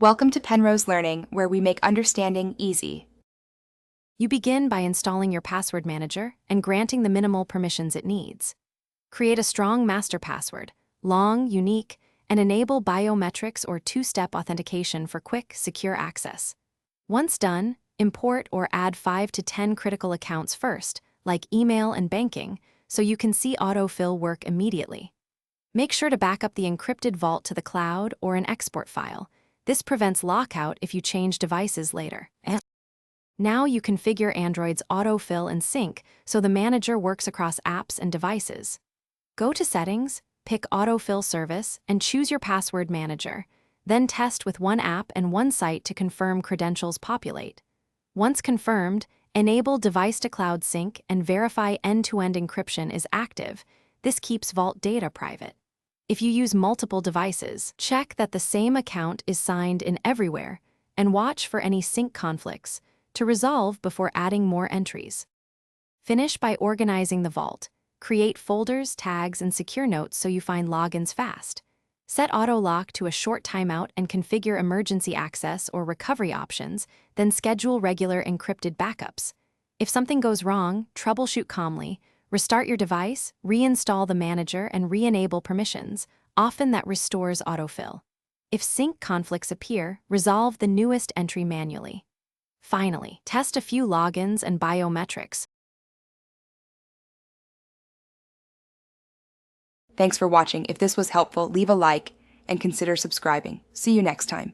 Welcome to Penrose Learning, where we make understanding easy. You begin by installing your password manager and granting the minimal permissions it needs. Create a strong master password, long, unique, and enable biometrics or two-step authentication for quick, secure access. Once done, import or add 5 to 10 critical accounts first, like email and banking, so you can see autofill work immediately. Make sure to back up the encrypted vault to the cloud or an export file. This prevents lockout if you change devices later. Now you configure Android's autofill and sync so the manager works across apps and devices. Go to Settings, pick Autofill Service, and choose your password manager. Then test with one app and one site to confirm credentials populate. Once confirmed, enable device-to-cloud sync and verify end-to-end encryption is active. This keeps Vault data private. If you use multiple devices, check that the same account is signed in everywhere and watch for any sync conflicts to resolve before adding more entries. Finish by organizing the vault. Create folders, tags, and secure notes so you find logins fast. Set auto lock to a short timeout and configure emergency access or recovery options, then schedule regular encrypted backups. If something goes wrong, troubleshoot calmly. Restart your device, reinstall the manager, and re-enable permissions. Often that restores autofill. If sync conflicts appear, resolve the newest entry manually. Finally, test a few logins and biometrics. Thanks for watching. If this was helpful, leave a like and consider subscribing. See you next time.